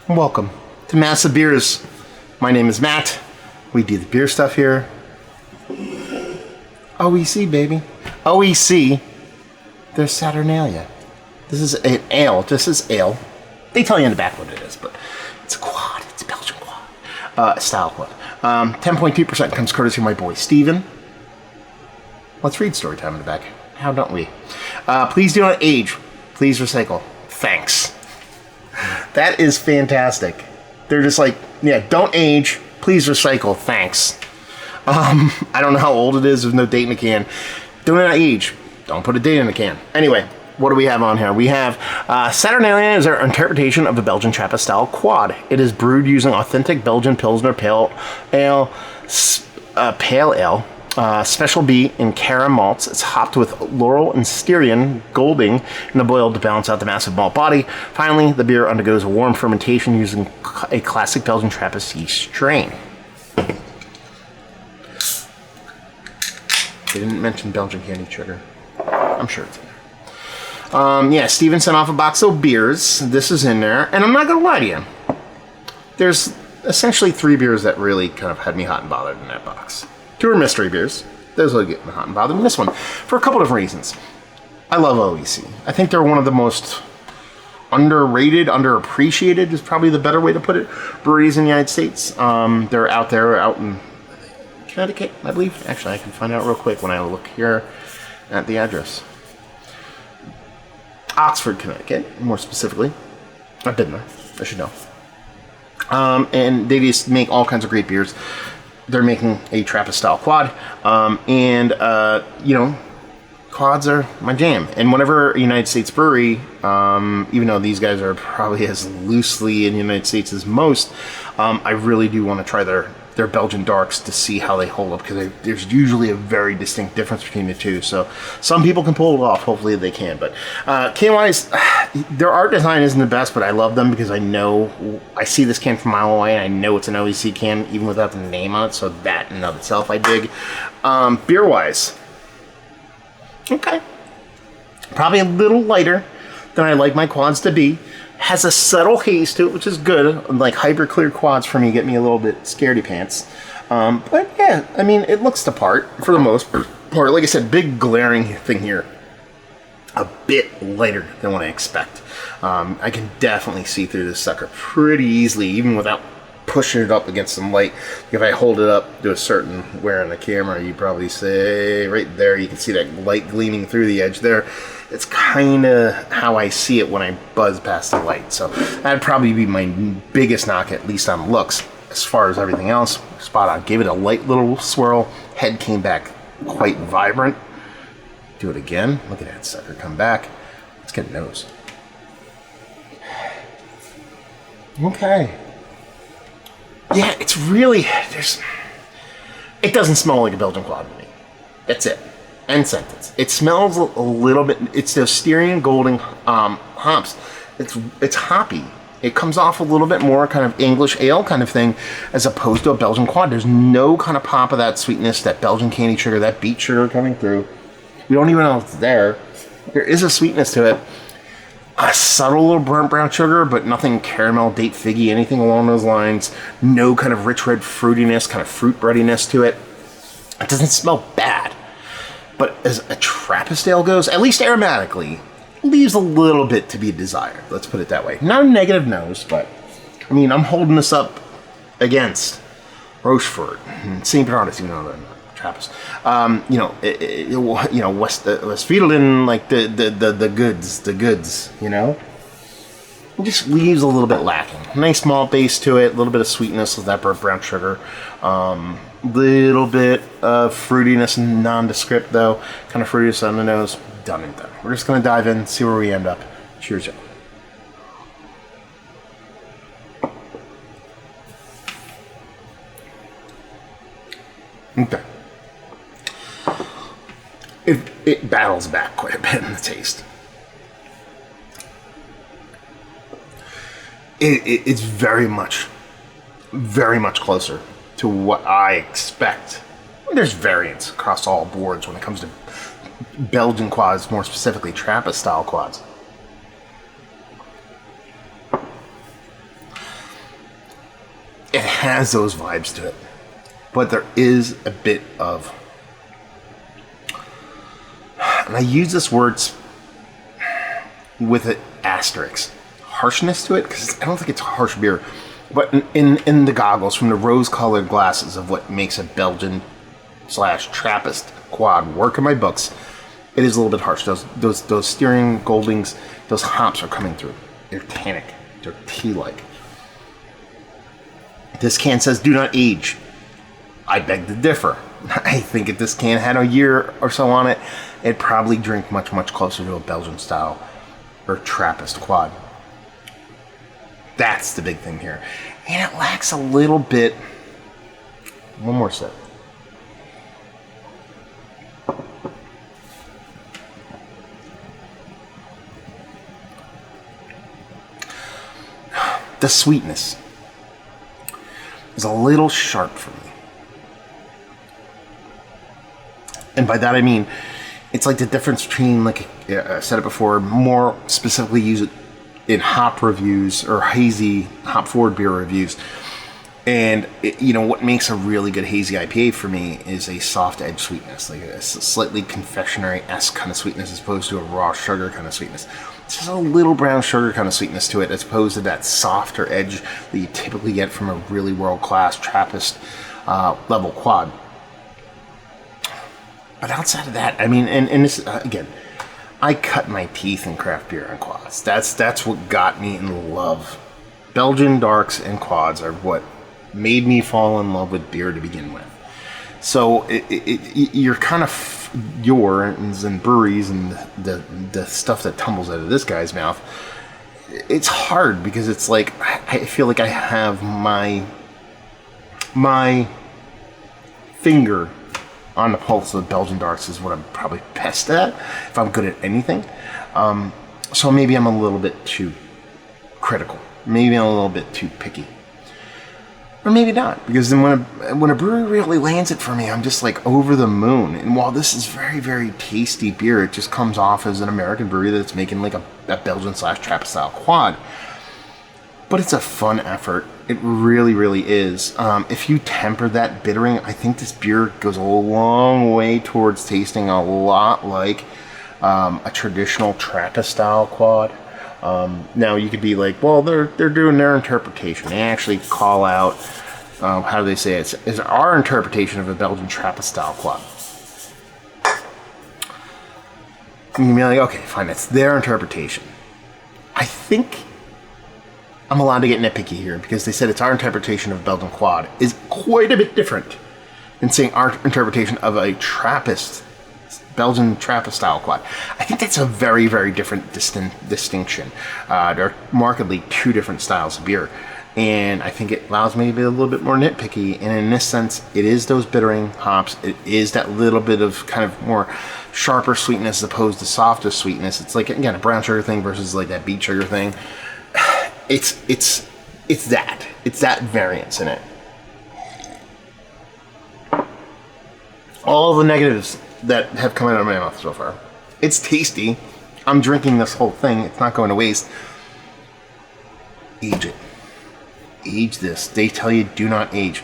Welcome to Massive Beers. My name is Matt. We do the beer stuff here. OEC, baby. OEC. There's Saturnalia. This is an ale. This is ale. They tell you in the back what it is, but it's a quad. It's a Belgian quad. Style quad. 10.2% comes courtesy of my boy Steven. Let's read story time in the back. How don't we? Please do not age. Please recycle. Thanks. That is fantastic. They're just like, yeah, don't age. Please recycle. Thanks. I don't know how old it is. There's no date in the can. Do not age. Don't put a date in the can. Anyway, what do we have on here? We have Saturnalia is our interpretation of the Belgian Trappist style quad. It is brewed using authentic Belgian Pilsner pale ale, special B and Cara malts. It's hopped with laurel and Styrian golding in the boil to balance out the massive malt body. Finally, the beer undergoes a warm fermentation using a classic Belgian Trappist yeast strain. They didn't mention Belgian candy sugar. I'm sure it's in there. Yeah, Steven sent off a box of beers. This is in there. And I'm not going to lie to you. There's essentially 3 beers that really kind of had me hot and bothered in that box. 2 are mystery beers. Those will get me hot and bothered. And this one, for a couple of reasons. I love OEC. I think they're one of the most underrated, underappreciated is probably the better way to put it, breweries in the United States. They're out there, out in Connecticut, I believe. Actually, I can find out real quick when I look here at the address. Oxford, Connecticut, more specifically. I've been there. I should know. And they just make all kinds of great beers. They're making a Trappist style quad. Quads are my jam. And whenever a United States brewery, even though these guys are probably as loosely in the United States as most, I really do want to try their Belgian darks to see how they hold up, because there's usually a very distinct difference between the two. So some people can pull it off. Hopefully they can. But can-wise, their art design isn't the best, but I love them because I see this can from a mile away and I know it's an OEC can even without the name on it. So that in and of itself I dig. Beer-wise, okay. Probably a little lighter than I like my quads to be. Has a subtle haze to it, which is good. Like hyper clear quads for me get me a little bit scaredy pants. But yeah, I mean, it looks the part for the most part. Like I said, big glaring thing here. A bit lighter than what I expect. I can definitely see through this sucker pretty easily, even without pushing it up against some light. If I hold it up to a certain where on the camera, you probably say right there, you can see that light gleaming through the edge there. It's kind of how I see it when I buzz past the light. So that'd probably be my biggest knock, at least on looks. As far as everything else, spot on. Gave it a light little swirl. Head came back quite vibrant. Do it again. Look at that sucker come back. Let's get a nose. Okay. Yeah, it's really, it doesn't smell like a Belgian quad to me. That's it. End sentence. It smells a little bit, it's those Styrian Golding hops. It's hoppy. It comes off a little bit more kind of English ale kind of thing as opposed to a Belgian quad. There's no kind of pop of that sweetness, that Belgian candy sugar, that beet sugar coming through. We don't even know if it's there. There is a sweetness to it. A subtle little burnt brown sugar, but nothing caramel, date figgy, anything along those lines. No kind of rich red fruitiness, kind of fruit breadiness to it. It doesn't smell bad. But as a Trappist ale goes, at least aromatically, leaves a little bit to be desired. Let's put it that way. Not a negative nose, but I mean, I'm holding this up against Rochefort and St. Bernardus, even though they're not Trappist. Westfalen, like the goods, you know? It just leaves a little bit lacking. Nice malt base to it, a little bit of sweetness with that burnt brown sugar. Little bit of fruitiness, nondescript though. Kind of fruitiness on the nose. Done and done. We're just going to dive in, see where we end up. Cheers, y'all. Okay. It battles back quite a bit in the taste. It's very much closer to what I expect. There's variance across all boards when it comes to Belgian quads, more specifically Trappist style quads. has those vibes to it. But there is a bit of, and I use this word with an asterisk, harshness to it, because I don't think it's a harsh beer. But in the goggles, from the rose-colored glasses of what makes a Belgian / Trappist quad work in my books, it is a little bit harsh. Those steering goldings, those hops are coming through. They're tannic. They're tea-like. This can says, do not age. I beg to differ. I think if this can had a year or so on it, it'd probably drink much, much closer to a Belgian style or Trappist quad. That's the big thing here. And it lacks a little bit. One more sip. The sweetness is a little sharp for me. And by that I mean, it's like the difference between, like I said it before, more specifically use it in hop reviews or hazy hop forward beer reviews. And what makes a really good hazy IPA for me is a soft edge sweetness, like a slightly confectionery-esque kind of sweetness as opposed to a raw sugar kind of sweetness. It's just a little brown sugar kind of sweetness to it as opposed to that softer edge that you typically get from a really world-class Trappist level quad. But outside of that, I mean, and this, again, I cut my teeth in craft beer and quads. That's what got me in love. Belgian darks and quads are what made me fall in love with beer to begin with. So you're kind of yours and breweries and the stuff that tumbles out of this guy's mouth. It's hard because it's like I feel like I have my finger on the pulse of Belgian darks is what I'm probably best at if I'm good at anything. So maybe I'm a little bit too critical. Maybe I'm a little bit too picky. Or maybe not, because then when a brewery really lands it for me, I'm just like over the moon. And while this is very, very tasty beer, it just comes off as an American brewery that's making like a Belgian / Trappist style quad. But it's a fun effort. It really, really is. If you temper that bittering, I think this beer goes a long way towards tasting a lot like a traditional Trappist style quad. Now you could be like, well, they're doing their interpretation. They actually call out, how do they say it? It's our interpretation of a Belgian Trappist style quad. And you'd be like, okay, fine, that's their interpretation. I think I'm allowed to get nitpicky here because they said it's our interpretation of a Belgian quad is quite a bit different than saying our interpretation of a Trappist, Belgian Trappist style quad. I think that's a very, very different distinction. They're markedly two different styles of beer. And I think it allows me to be a little bit more nitpicky. And in this sense, it is those bittering hops. It is that little bit of kind of more sharper sweetness as opposed to softer sweetness. It's like, again, a brown sugar thing versus like that beet sugar thing. It's that variance in it. All the negatives that have come out of my mouth so far. It's tasty. I'm drinking this whole thing. It's not going to waste. Age it. Age this. They tell you do not age.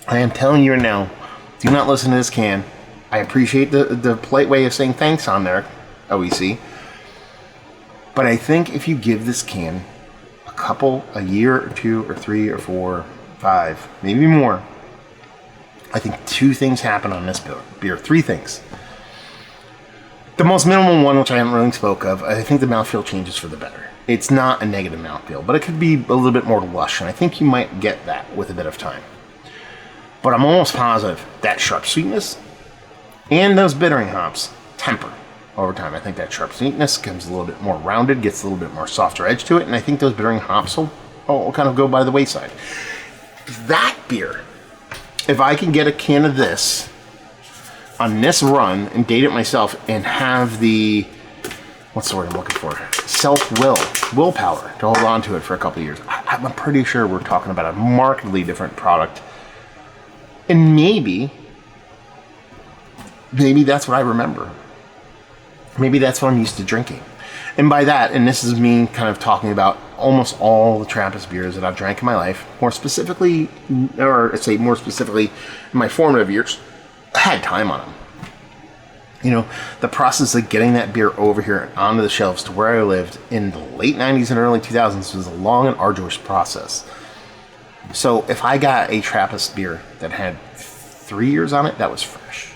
I am telling you now, do not listen to this can. I appreciate the polite way of saying thanks on there, OEC. But I think if you give this can a year or 2 or 3 or 4, 5, maybe more, I think 2 things happen on this beer. 3 things. The most minimal one, which I haven't really spoke of, I think the mouthfeel changes for the better. It's not a negative mouthfeel, but it could be a little bit more lush, and I think you might get that with a bit of time. But I'm almost positive that sharp sweetness and those bittering hops temper over time. I think that sharp sweetness becomes a little bit more rounded, gets a little bit more softer edge to it, and I think those bittering hops will kind of go by the wayside. That beer, if I can get a can of this on this run and date it myself and have the, what's the word I'm looking for? Willpower to hold on to it for a couple of years. I'm pretty sure we're talking about a markedly different product. And maybe that's what I remember. Maybe that's what I'm used to drinking. And by that, and this is me kind of talking about almost all the Trappist beers that I've drank in my life, more specifically, or I'd say more specifically, in my formative years, I had time on them. You know, the process of getting that beer over here onto the shelves to where I lived in the late 90s and early 2000s was a long and arduous process. So if I got a Trappist beer that had 3 years on it, that was fresh.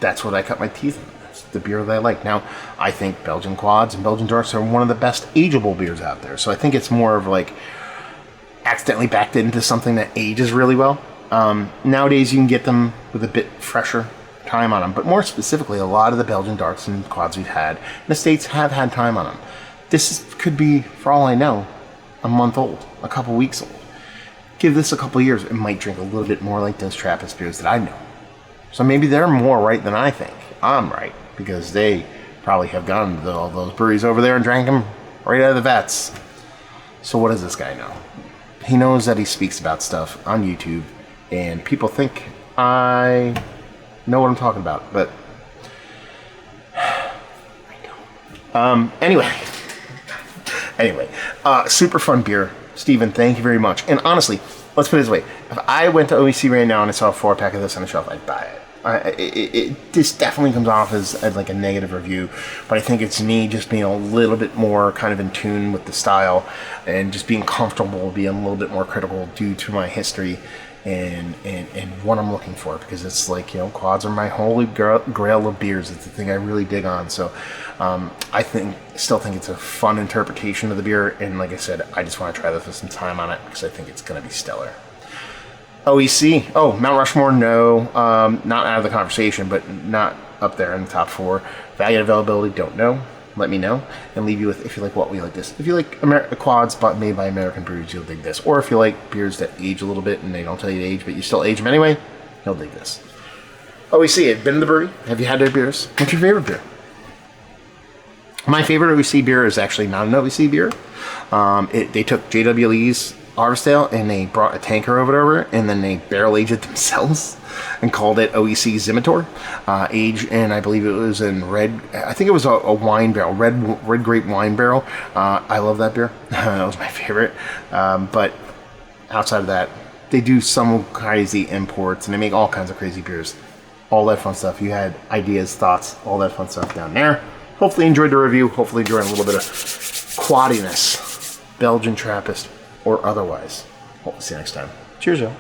That's what I cut my teeth on. That's the beer that I like. Now, I think Belgian quads and Belgian darks are one of the best ageable beers out there. So I think it's more of like accidentally backed into something that ages really well. Nowadays, you can get them with a bit fresher time on them, but more specifically, a lot of the Belgian darks and quads we've had in the States have had time on them. Could be, for all I know, a month old, a couple weeks old. Give this a couple years, it might drink a little bit more like those Trappist beers that I know. So maybe they're more right than I think. I'm right, because they probably have gone to all those breweries over there and drank them right out of the vats. So what does this guy know? He knows that he speaks about stuff on YouTube, and people think I know what I'm talking about, but I don't. Anyway, super fun beer. Steven, thank you very much. And honestly, let's put it this way. If I went to OEC right now and I saw a 4-pack of this on the shelf, I'd buy it. This definitely comes off as like a negative review, but I think it's me just being a little bit more kind of in tune with the style and just being comfortable, being a little bit more critical due to my history and what I'm looking for, because it's like, you know, quads are my holy grail of beers. It's the thing I really dig on. So I still think it's a fun interpretation of the beer, and like I said, I just want to try this with some time on it because I think it's going to be stellar. OEC, Mount Rushmore, no, not out of the conversation, but not up there in the top 4. Value and availability, don't know. Let me know, and leave you with, if you like what we like this. If you like quads made by American breweries, you'll dig this. Or if you like beers that age a little bit and they don't tell you to age, but you still age them anyway, you'll dig this. OEC, have you been to the brewery? Have you had their beers? What's your favorite beer? My favorite OEC beer is actually not an OEC beer. They took J.W. Lee's Harvest Ale and they brought a tanker over it, and then they barrel aged it themselves and called it OEC Zimitor. Aged, and I believe it was in red. I think it was a wine barrel, red grape wine barrel. I love that beer. That was my favorite. But outside of that, they do some crazy imports and they make all kinds of crazy beers. All that fun stuff. You had ideas, thoughts, all that fun stuff down there. Hopefully enjoyed the review. Hopefully enjoyed a little bit of quaddiness, Belgian Trappist or otherwise. Hope to see you next time. Cheers, y'all.